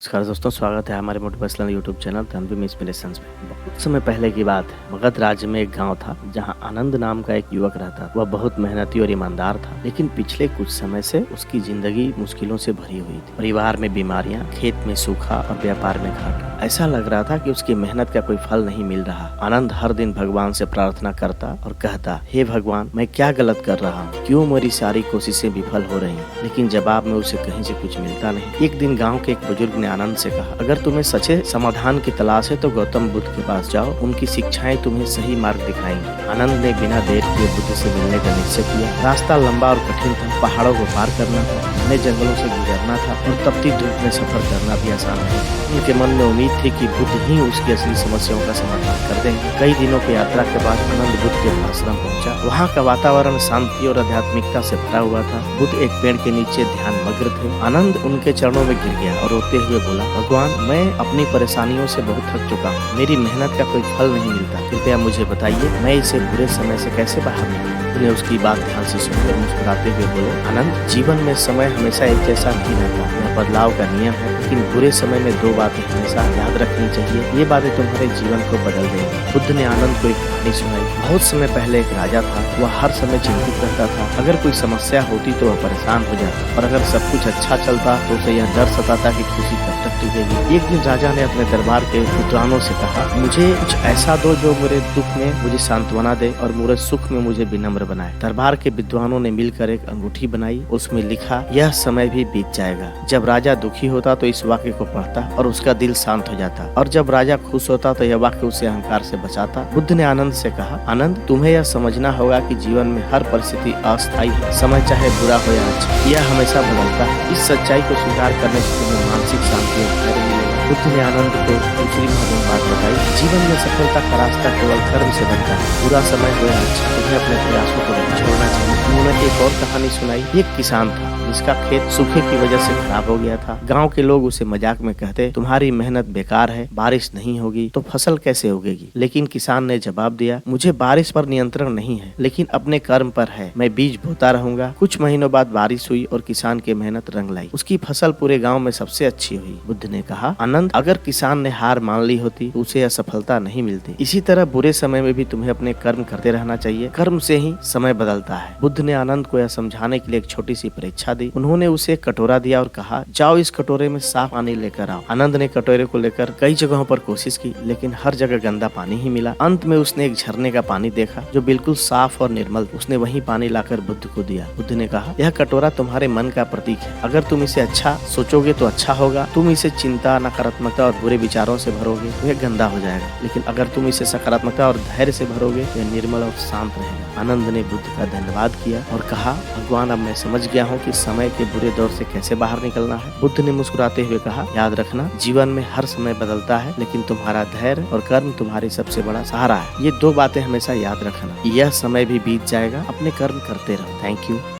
नमस्कार दोस्तों, स्वागत है हमारे motivational YouTube channel Tanvi inspirations में। बहुत समय पहले की बात है। मगध राज्य में एक गांव था जहां आनंद नाम का एक युवक रहता था। वह बहुत मेहनती और ईमानदार था, लेकिन पिछले कुछ समय से उसकी जिंदगी मुश्किलों से भरी हुई थी। परिवार में बीमारियां, खेत में सूखा और व्यापार में घाटा। ऐसा लग रहा था कि उसकी मेहनत का कोई फल नहीं मिल रहा। आनंद हर दिन भगवान से प्रार्थना करता और कहता, हे भगवान, मैं क्या गलत कर रहा हूँ? क्यों मेरी सारी कोशिशें विफल हो रही हैं? लेकिन जवाब में उसे कहीं से कुछ मिलता नहीं। एक दिन गाँव के एक बुजुर्ग ने आनंद से कहा, अगर तुम्हें सच्चे समाधान की तलाश है तो गौतम बुद्ध के पास जाओ, उनकी शिक्षाएं तुम्हें सही मार्ग दिखाएंगी। आनंद ने बिना देर किए बुद्ध से मिलने का निश्चय किया। रास्ता लंबा और कठिन था, पहाड़ों को पार करना था, घने जंगलों से गुजरना था और तपती धूप में सफर करना भी आसान नहीं था। उनके मन में उम्मीद थी कि बुद्ध ही उसकी असली समस्याओं का समाधान कर देंगे। कई दिनों की यात्रा के बाद आनंद बुद्ध के आश्रम पहुंचा। वहाँ का वातावरण शांति और आध्यात्मिकता से भरा हुआ था। बुद्ध एक पेड़ के नीचे ध्यान मग्न थे। आनंद उनके चरणों में गिर गया और रोते हुए बोला, भगवान, मैं अपनी परेशानियों से बहुत थक चुका हूँ। मेरी मेहनत का कोई फल नहीं मिलता। कृपया मुझे बताइए, मैं इसे बुरे समय से कैसे बाहर निकलूं? उन्हें उसकी बात ध्यान से सुनकर मुस्कुराते हुए बोले, आनंद, जीवन में समय हमेशा एक जैसा नहीं रहता। यह बदलाव का नियम है, लेकिन बुरे समय में दो बातें हमेशा याद रखनी चाहिए। ये बातें तुम्हारे जीवन को बदल देंगी। बुद्ध ने आनंद को एक कहानी सुनाई। बहुत समय पहले एक राजा था। वह हर समय चिंतित रहता था। अगर कोई समस्या होती तो वह परेशान हो जाता, और अगर सब कुछ अच्छा चलता तो उसे यह डर सताता कि खुशी कब तक टिकेगी। एक दिन राजा ने अपने दरबार के विद्वानों से कहा, मुझे कुछ ऐसा दो जो मेरे दुख में मुझे सांत्वना दे और मेरे सुख में मुझे विनम्र बनाए। दरबार के विद्वानों ने मिलकर एक अंगूठी बनाई। उसमें लिखा, यह समय भी बीत जाएगा। जब राजा दुखी होता तो इस वाक्य को पढ़ता और उसका दिल शांत हो जाता, और जब राजा खुश होता तो यह वाक्य उसे अहंकार से बचाता। बुद्ध ने आनंद से कहा, आनंद, तुम्हें यह समझना होगा कि जीवन में हर परिस्थिति अस्थायी है। समय चाहे बुरा हो या अच्छा, यह हमेशा बदलता है। इस सच्चाई को स्वीकार करने से तुम्हें मानसिक शांति और धैर्य मिलेगा। बुद्ध ने आनंद को दूसरी महत्वपूर्ण बात बताई, जीवन में सफलता का रास्ता केवल कर्म से बनता है। बुरा समय हो या अच्छा, तुम्हें अपने प्रयासों को नहीं छोड़ना चाहिए। उन्होंने एक और कहानी सुनाई। एक किसान था जिसका खेत सूखे की वजह से खराब हो गया था। गांव के लोग उसे मजाक में कहते, तुम्हारी मेहनत बेकार है, बारिश नहीं होगी तो फसल कैसे उगेगी? लेकिन किसान ने जवाब दिया, मुझे बारिश पर नियंत्रण नहीं है, लेकिन अपने कर्म पर है। मैं बीज बोता रहूंगा। कुछ महीनों बाद बारिश हुई और किसान की मेहनत रंग लाई। उसकी फसल पूरे गाँव में सबसे अच्छी हुई। बुद्ध ने कहा, आनंद, अगर किसान ने हार मान ली होती तो उसे यह सफलता नहीं मिलती। इसी तरह बुरे समय में भी तुम्हें अपने कर्म करते रहना चाहिए। कर्म से ही समय बदलता है। बुद्ध ने आनंद को यह समझाने के लिए एक छोटी सी परीक्षा दी। उन्होंने उसे एक कटोरा दिया और कहा, जाओ इस कटोरे में साफ पानी लेकर आओ। आनंद ने कटोरे को लेकर कई जगहों पर कोशिश की, लेकिन हर जगह गंदा पानी ही मिला। अंत में उसने एक झरने का पानी देखा जो बिल्कुल साफ और निर्मल। उसने वही पानी लाकर बुद्ध को दिया। बुद्ध ने कहा, यह कटोरा तुम्हारे मन का प्रतीक है। अगर तुम इसे अच्छा सोचोगे तो अच्छा होगा। तुम इसे चिंता, नकारात्मकता और बुरे विचारों से भरोगे तो यह गंदा हो जाएगा, लेकिन अगर तुम इसे सकारात्मकता और धैर्य से भरोगे तो यह निर्मल और शांत रहेगा। आनंद ने बुद्ध का धन्यवाद किया और कहा, भगवान, अब मैं समझ गया हूँ कि समय के बुरे दौर से कैसे बाहर निकलना है। बुद्ध ने मुस्कुराते हुए कहा, याद रखना, जीवन में हर समय बदलता है, लेकिन तुम्हारा धैर्य और कर्म तुम्हारी सबसे बड़ा सहारा है। ये दो बातें हमेशा याद रखना। यह समय भी बीत जाएगा, अपने कर्म करते रहो। Thank you.